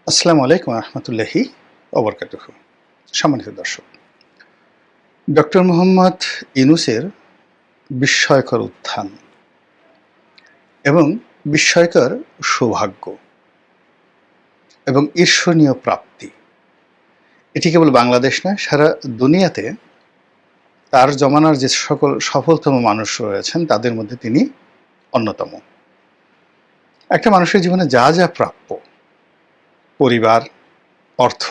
আসসালামু আলাইকুম রহমতুল্লাহি ওবরকাতুহ। সম্মানিত দর্শক, ডক্টর মোহাম্মদ ইউনূসের বিস্ময়কর উত্থান এবং বিস্ময়কর সৌভাগ্য এবং ঈর্ষণীয় প্রাপ্তি, এটি কেবল বাংলাদেশ নয়, সারা দুনিয়াতে তার জমানার যে সকল সফলতম মানুষ রয়েছেন তাদের মধ্যে তিনি অন্যতম। একটা মানুষের জীবনে যা যা প্রাপ্য, পরিবার, অর্থ,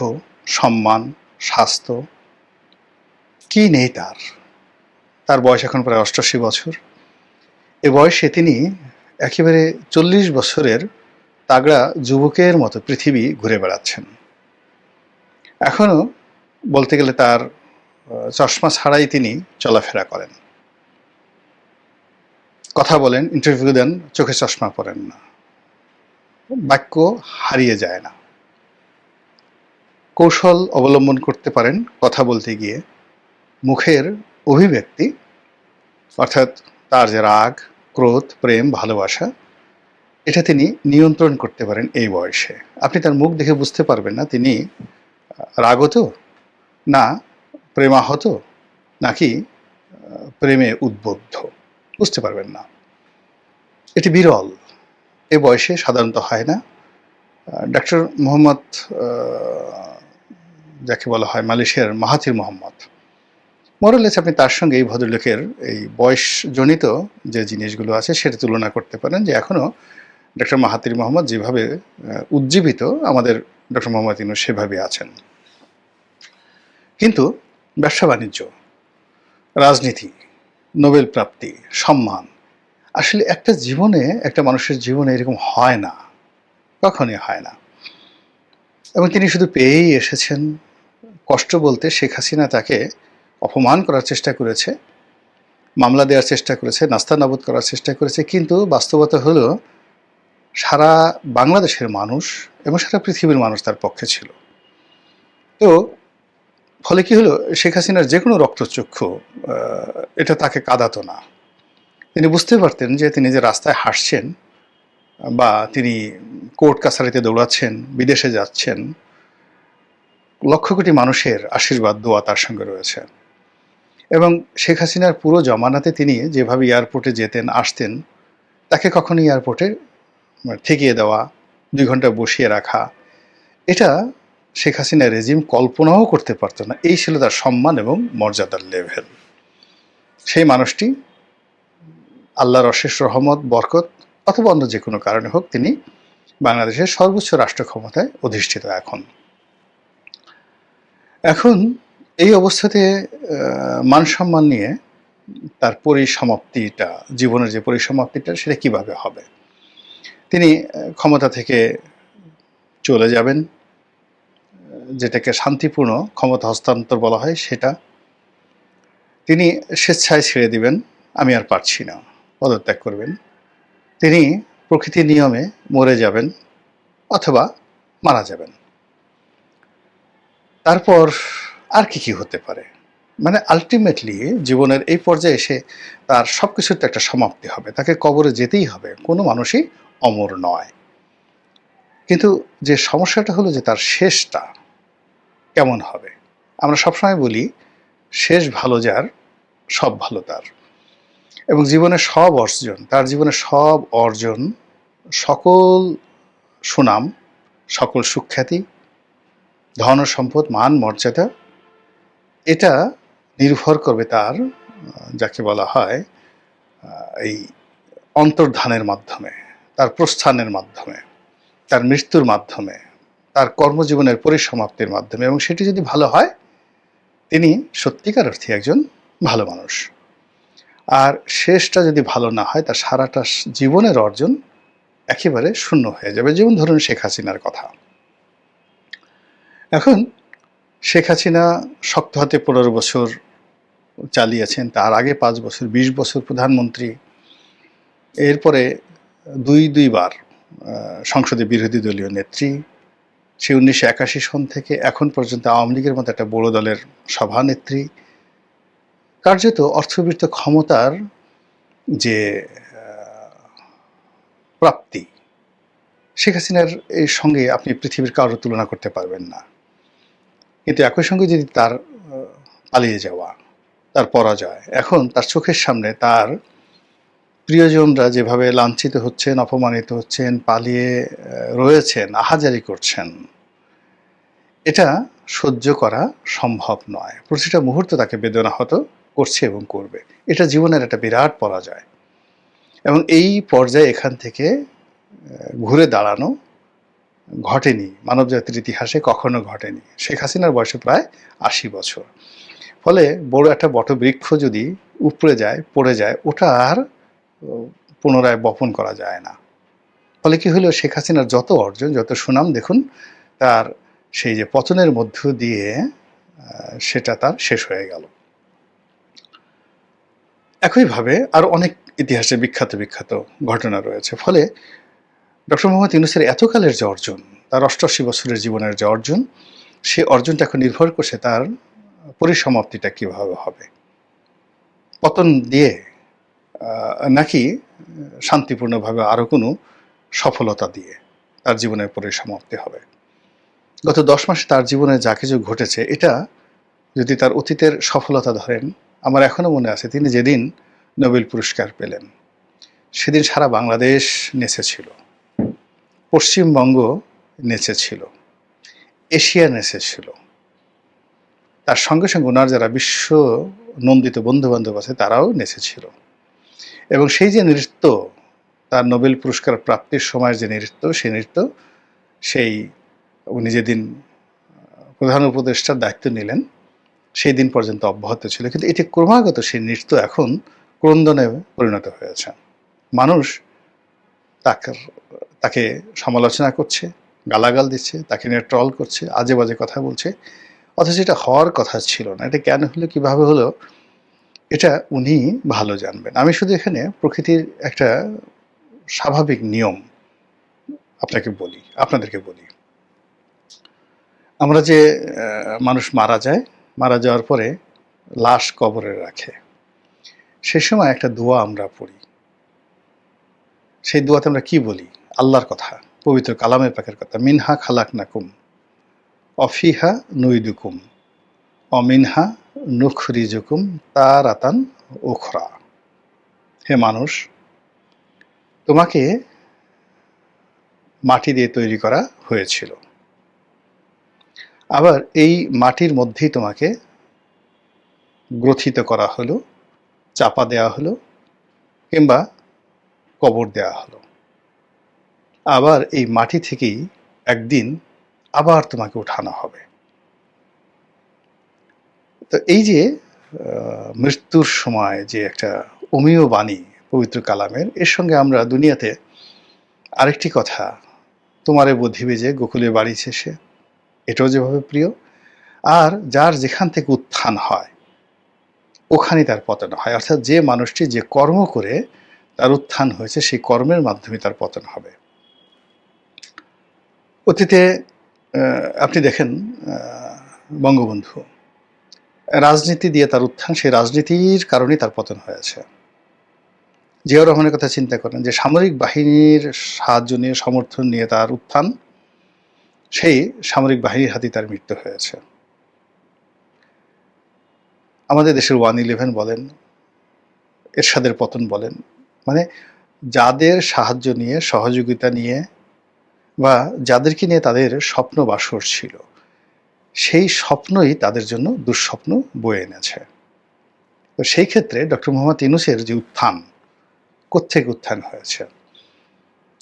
সম্মান, স্বাস্থ্য, কি নেই তার। তার বয়স এখন প্রায় ৮৮ বছর। এ বয়সে তিনি একেবারে ৪০ বছরের তাগড়া যুবকের মতো পৃথিবী ঘুরে বেড়াচ্ছেন। এখনও বলতে গেলে তার চশমা ছাড়াই তিনি চলাফেরা করেন, কথা বলেন, ইন্টারভিউ দেন, চোখে চশমা পরেন না, বাক্য হারিয়ে যায় না। কৌশল অবলম্বন করতে পারেন কথা বলতে গিয়ে। মুখের অভিব্যক্তি, অর্থাৎ তার যে রাগ, ক্রোধ, প্রেম, ভালোবাসা, এটা তিনি নিয়ন্ত্রণ করতে পারেন এই বয়সে। আপনি তার মুখ দেখে বুঝতে পারবেন না তিনি রাগত, না প্রেমাহত, নাকি প্রেমে উদ্বুদ্ধ, বুঝতে পারবেন না। এটি বিরল, এ বয়সে সাধারণত হয় না। ডক্টর মোহাম্মদ, যাকে বলা হয় মালয়েশিয়ার মাহাথির মোহাম্মদ, মোরালেস আপনি তার সঙ্গে এই ভদ্রলোকের এই বয়সজনিত যে জিনিসগুলো আছে সেটা তুলনা করতে পারেন, যে এখনও ডক্টর মাহাথির মোহাম্মদ যেভাবে উজ্জীবিত, আমাদের ডক্টর মোহাম্মদ ইউনূস সেভাবে আছেন। কিন্তু ব্যবসা বাণিজ্য, রাজনীতি, নোবেল প্রাপ্তি, সম্মান, আসলে একটা জীবনে, একটা মানুষের জীবনে এরকম হয় না, কখনই হয় না। এবং তিনি শুধু পেয়েই এসেছেন। কষ্ট বলতে শেখ হাসিনা তাকে অপমান করার চেষ্টা করেছে, মামলা দেওয়ার চেষ্টা করেছে, নাস্তানাবুদ করার চেষ্টা করেছে, কিন্তু বাস্তবতা হলো সারা বাংলাদেশের মানুষ এবং সারা পৃথিবীর মানুষ তার পক্ষে ছিল। তো ফলে কি হলো, শেখ হাসিনার যে কোনো রক্তচক্ষু এটা তাকে কাঁদাতো না। তিনি বুঝতে পারতেন যে তিনি যে রাস্তায় হাঁটছেন বা তিনি কোর্ট কাছারিতে দৌড়াচ্ছেন, বিদেশে যাচ্ছেন, লক্ষ কোটি মানুষের আশীর্বাদ, দোয়া তার সঙ্গে রয়েছে। এবং শেখ হাসিনার পুরো জমানাতে তিনি যেভাবে এয়ারপোর্টে যেতেন আসতেন, তাকে কখনো এয়ারপোর্টে ঠেকিয়ে দেওয়া, ২ ঘন্টা বসিয়ে রাখা, এটা শেখ হাসিনার রেজিম কল্পনাও করতে পারত না। এই ছিল তার সম্মান এবং মর্যাদার লেভেল। সেই মানুষটি আল্লাহর অশেষ রহমত, বরকত অথবা অন্য যে কোনো কারণে হোক, তিনি বাংলাদেশের সর্বোচ্চ রাষ্ট্র ক্ষমতায় অধিষ্ঠিত। এখন এই অবস্থাতে মান সম্মান নিয়ে তার পরিসমাপ্তিটা, জীবনের যে পরিসমাপ্তিটা, সেটা কিভাবে হবে? তিনি ক্ষমতা থেকে চলে যাবেন, যেটাকে শান্তিপূর্ণ ক্ষমতা হস্তান্তর বলা হয়, সেটা তিনি স্বেচ্ছায় ছেড়ে দিবেন, আমি আর পারছি না, পদত্যাগ করবেন। তিনি প্রকৃতির নিয়মে মরে যাবেন অথবা মারা যাবেন। তারপর আর কি হতে পারে? মানে আলটিমেটলি জীবনের এই পর্যায়ে এসে তার সব কিছুর তো একটা সমাপ্তি হবে, তাকে কবরে যেতেই হবে। কোনো মানুষই অমর নয়। কিন্তু যে সমস্যাটা হলো যে তার শেষটা কেমন হবে? আমরা সবসময় বলি, শেষ ভালো যার, সব ভালো তার। এবং জীবনের সব অর্জন, তার জীবনের সব অর্জন, সকল সুনাম, সকল সুখ্যাতি, ধন সম্পদ, মান মর্যাদা, এটা নির্ভর করবে তার, যাকে বলা হয় এই অন্তর্ধানের মাধ্যমে, তার প্রস্থানের মাধ্যমে, তার মৃত্যুর মাধ্যমে, তার কর্মজীবনের পরিসমাপ্তির মাধ্যমে। এবং সেটি যদি ভালো হয়, তিনি সত্যিকার অর্থে একজন ভালো মানুষ। আর শেষটা যদি ভালো না হয়, তার সারাটা জীবনের অর্জন একেবারে শূন্য হয়ে যাবে। যেমন ধরুন শেখ হাসিনার কথা। এখন শেখ হাসিনা শক্ত হাতে ১৫ বছর চালিয়েছেন, তার আগে ৫ বছর, ২০ বছর প্রধানমন্ত্রী, এরপরে দুইবার সংসদে বিরোধী দলীয় নেত্রী, সে ১৯৮১ সন থেকে এখন পর্যন্ত আওয়ামী লীগের মতো একটা বড় দলের সভানেত্রী। কার্যত অর্থবিত্ত ক্ষমতার যে প্রাপ্তি, শেখ হাসিনার এর সঙ্গে আপনি পৃথিবীর কারোর তুলনা করতে পারবেন না। কিন্তু একই সঙ্গে যদি তার পালিয়ে যাওয়া, তার পরাজয়, এখন তার চোখের সামনে তার প্রিয়জনরা যেভাবে লাঞ্ছিত হচ্ছেন, অপমানিত হচ্ছেন, পালিয়ে রয়েছেন, আহাজারি করছেন, এটা সহ্য করা সম্ভব নয়। প্রতিটা মুহূর্ত তাকে বেদনাহত করছে এবং করবে। এটা জীবনের একটা বিরাট পরাজয় এবং এই পর্যায়ে এখান থেকে ঘুরে দাঁড়ানো ঘটেনি, মানবজাতির ইতিহাসে কখনো ঘটেনি। শেখ হাসিনার বয়সে প্রায় ৮০ বছর। ফলে বড় একটা বটবৃক্ষ যদি উপড়ে যায়, পড়ে যায়, ওটা আর পুনরায় বপন করা যায় না। ফলে কি হলো, শেখ হাসিনার যত অর্জন, যত সুনাম, দেখুন তার সেই যে পতনের মধ্য দিয়ে সেটা তার শেষ হয়ে গেল। একইভাবে আরো অনেক ইতিহাসে বিখ্যাত বিখ্যাত ঘটনা রয়েছে। ফলে ডক্টর মোহাম্মদ ইউনূসের এতকালের যে অর্জন, তার ৮৮ বছরের জীবনের যে অর্জন, সে অর্জনটা এখন নির্ভর করছে তার পরিসমাপ্তিটা কিভাবে হবে। পতন দিয়ে নাকি শান্তিপূর্ণভাবে আরো কোনো সফলতা দিয়ে তার জীবনের পরিসমাপ্তি হবে। গত ১০ মাসে তার জীবনে যা কিছু ঘটেছে, এটা যদি তার অতীতের সফলতা ধরেন, আমার এখনো মনে আছে তিনি যেদিন নোবেল পুরস্কার পেলেন, সেদিন সারা বাংলাদেশ নেচেছিল, পশ্চিমবঙ্গ নেচেছিল, এশিয়া নেচেছিল। তার সঙ্গে সঙ্গে ওনার যারা বিশ্ব নন্দিত বন্ধুবান্ধব আছে তারাও নেচেছিল। এবং সেই যে নৃত্য, তার নোবেল পুরস্কার প্রাপ্তির সময়ের যে নৃত্য, সেই নৃত্য সেই উনি যেদিন প্রধান উপদেষ্টার দায়িত্ব নিলেন সেই দিন পর্যন্ত অব্যাহত ছিল। কিন্তু এটি ক্রমাগত সেই নৃত্য এখন ক্রন্দনে পরিণত হয়েছে। মানুষ তাকে সমালোচনা করছে, গালাগাল দিচ্ছে, তাকে নিয়ে ট্রল করছে, আজে বাজে কথা বলছে, অথচ এটা হওয়ার কথা ছিল না। এটা কেন হলো, কিভাবে হলো, এটা উনি ভালো জানবেন। আমি শুধু এখানে প্রকৃতির একটা স্বাভাবিক নিয়ম আপনাদেরকে বলি। আমরা যে মানুষ মারা যায়, মারা যাওয়ার পরে লাশ কবরে রাখে, সে সময় একটা দোয়া আমরা পড়ি। সেই দোয়াতে আমরা কি বলি? আল্লাহর কথা, পবিত্র কালামের পাকের কথা, মিনহা খালাকনাকুম অফিহা নুইদুকুম অমিনহা নুখরিজুকুম তারাতান উখরা। হে মানুষ, তোমাকে মাটি দিয়ে তৈরি করা হয়েছিল, আবার এই মাটির মধ্যেই তোমাকে গ্রথিত করা হলো, চাপা দেওয়া হলো, কিংবা কবর দেওয়া হলো। আবার এই মাটি থেকেই একদিন আবার তোমাকে উঠানো হবে। তো এই যে মৃত্যুর সময় যে একটা অমীয় বাণী পবিত্র কালামের, এর সঙ্গে আমরা দুনিয়াতে আরেকটি কথা, তোমারে বোধিবে যে গোকুলে বাড়ি শেষে, এটাও যেভাবে প্রিয়। আর যার যেখান থেকে উত্থান হয় ওখানেই তার পতন হয়। অর্থাৎ যে মানুষটি যে কর্ম করে তার উত্থান হয়েছে, সেই কর্মের মাধ্যমে তার পতন হবে। অতীতে আপনি দেখেন বঙ্গবন্ধু রাজনীতি দিয়ে তার উত্থান, সেই রাজনীতির কারণেই তার পতন হয়েছে। জিয়াউর রহমানের কথা চিন্তা করেন, যে সামরিক বাহিনীর সাহায্য নিয়ে, সমর্থন নিয়ে তার উত্থান, সেই সামরিক বাহিনীর হাতে তার মৃত্যু হয়েছে। আমাদের দেশের 111 বলেন, এরশাদের পতন বলেন, মানে যাদের সাহায্য নিয়ে, সহযোগিতা নিয়ে, বা যাদেরকে নিয়ে তাদের স্বপ্ন বাসর ছিল, সেই স্বপ্নই তাদের জন্য দুঃস্বপ্ন বয়ে এনেছে। তো সেই ক্ষেত্রে ডক্টর মোহাম্মদ ইউনূসের যে উত্থান, কোত্থেকে উত্থান হয়েছে?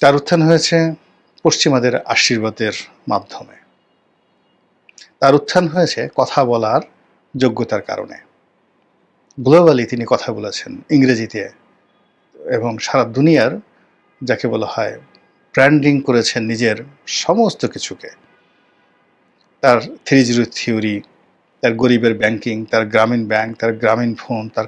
তার উত্থান হয়েছে পশ্চিমাদের আশীর্বাদের মাধ্যমে। তার উত্থান হয়েছে কথা বলার যোগ্যতার কারণে। গ্লোবালি তিনি কথা বলেছেন ইংরেজিতে, এবং সারা দুনিয়ার যাকে বলা হয় ব্র্যান্ডিং করেছেন নিজের সমস্ত কিছুকে। তার 3-0 থিওরি, তার গরিবের ব্যাংকিং, তার গ্রামীণ ব্যাংক, তার গ্রামীণ ফোন, তার